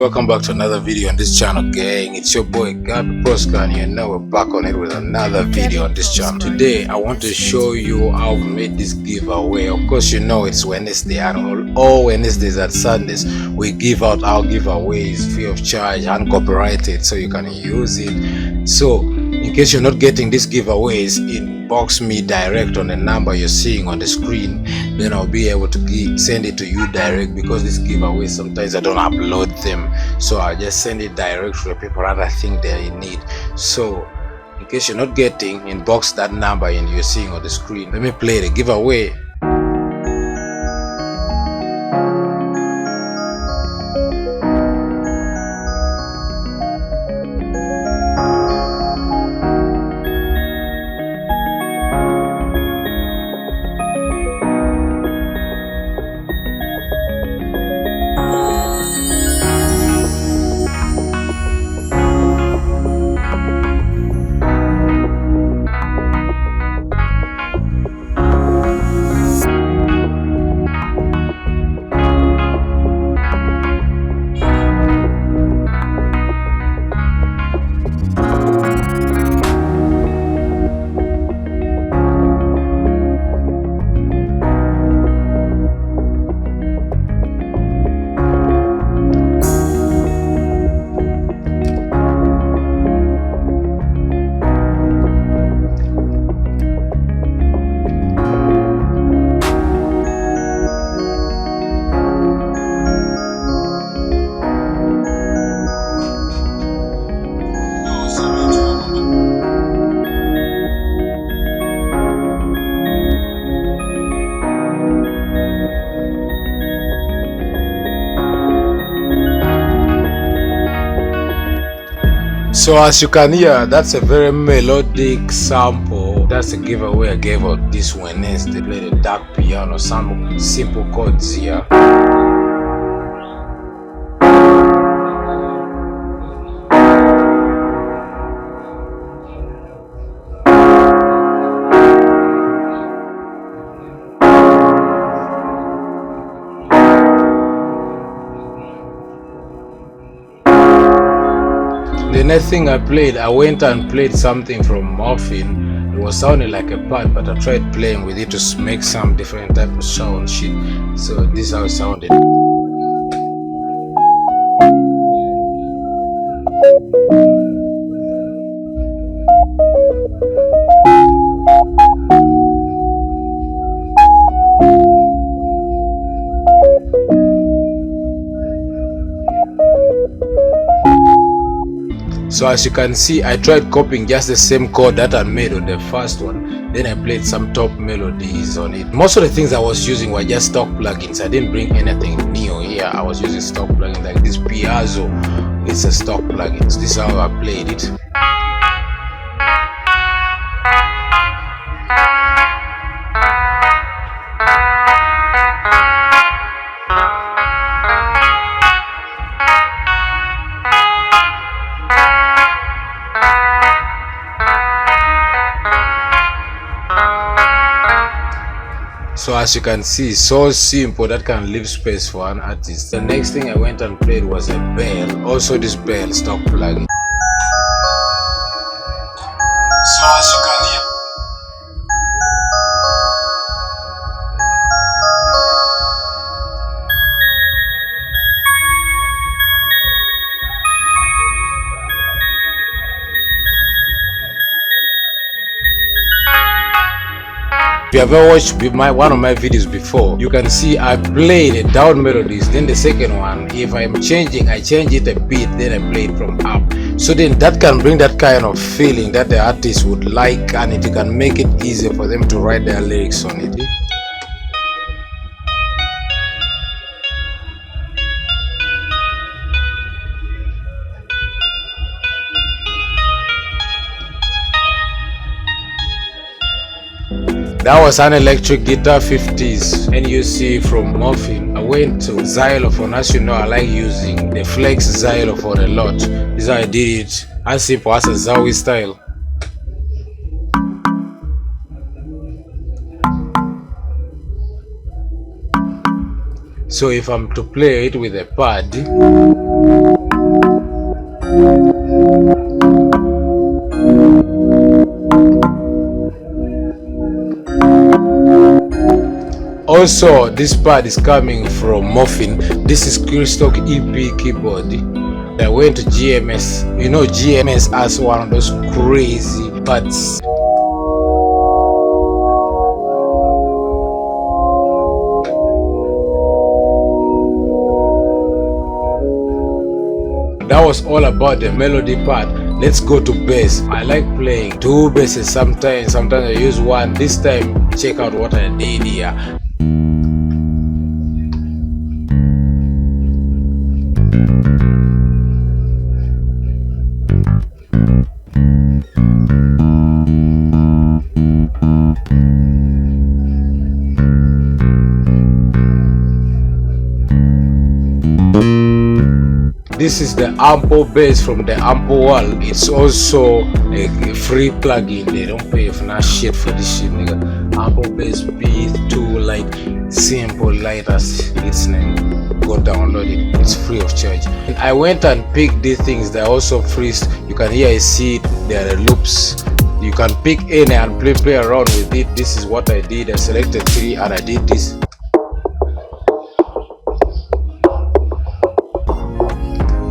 Welcome back to another video on this channel, gang. It's your boy Gabbyproscra, and you know we're back on it with another video on this channel. Today I want to show you how we made this giveaway. Of course, you know it's Wednesday, and all Wednesdays and Sundays we give out our giveaways free of charge and copyrighted, so you can use it. So in case you're not getting these giveaways, inbox me direct on the number you're seeing on the screen, then I'll be able to send it to you direct, because these giveaways sometimes I don't upload them, so I'll just send it direct to the people that I think they're in need. So in case you're not getting, inbox that number and you're seeing on the screen. Let me play the giveaway. So as you can hear, that's a very melodic sample. That's the giveaway I gave out this Wednesday. Played a dark piano, some simple chords here. The next thing I went and played something from Muffin. It was sounding like a pad, but I tried playing with it to make some different type of sound shit. So this is how it sounded. So as you can see, I tried copying just the same chord that I made on the first one. Then I played some top melodies on it. Most of the things I was using were just stock plugins. I didn't bring anything new here. I was using stock plugins like this Piazzo. It's a stock plugins. This is how I played it. So as you can see, so simple that can leave space for an artist. The next thing I went and played was a bell. Also this bell stock plugin. So as you can hear, if you ever watched one of my videos before, you can see I played the down melodies, then the second one, if I'm changing, I change it a bit, then I play it from up. So then that can bring that kind of feeling that the artist would like, and it can make it easier for them to write their lyrics on it. That was an electric guitar 50s NUC from Muffin. I went to xylophone. As you know, I like using the flex xylophone a lot. This is how I did it, as simple as a Zowie style. So if I'm to play it with a pad, Also, this part is coming from Muffin. This is Crystal EP keyboard. I went to GMS. You know, GMS has one of those crazy parts. That was all about the melody part. Let's go to bass. I like playing two basses sometimes I use one. This time, check out what I did here. This is the Ampo bass from the Ampo wall. It's also a free plugin. They don't pay for that shit for this shit, nigga. Ampo bass B2, like simple, light as its name. Go download it. It's free of charge. I went and picked these things. They're also free. You can hear I see it. There are loops. You can pick any and play around with it. This is what I did. I selected 3 and I did this.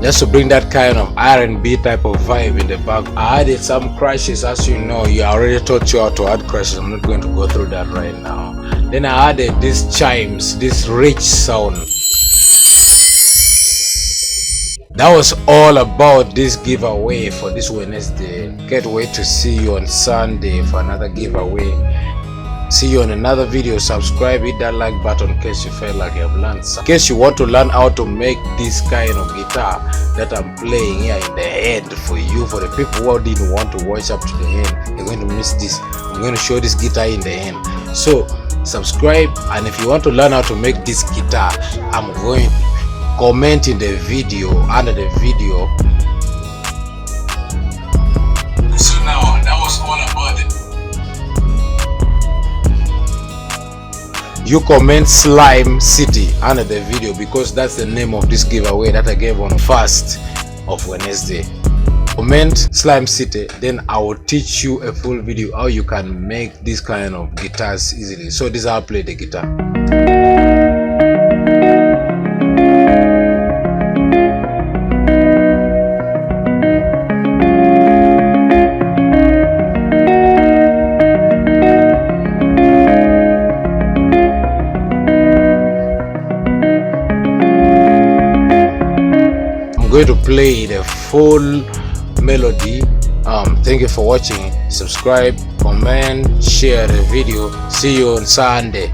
Just to bring that kind of R&B type of vibe in the back. I added some crashes. As you know, I already taught you how to add crashes. I'm not going to go through that right now. Then I added these chimes, this rich sound. That was all about this giveaway for this Wednesday. Can't wait to see you on Sunday for another giveaway. See you on another video. Subscribe, hit that like button in case you feel like you have learned something. In case you want to learn how to make this kind of guitar that I'm playing here in the end for you, for the people who didn't want to watch up to the end, they're going to miss this. I'm going to show this guitar in the end. So subscribe, and if you want to learn how to make this guitar, I'm going to comment in the video, under the video. So now that was all about it. You comment Slime City under the video because that's the name of this giveaway that I gave on 1st of Wednesday. Comment Slime City, then I will teach you a full video how you can make this kind of guitars easily. So this is how I play the guitar. Going to play the full melody. Thank you for watching. Subscribe, comment, share the video. See you on Sunday.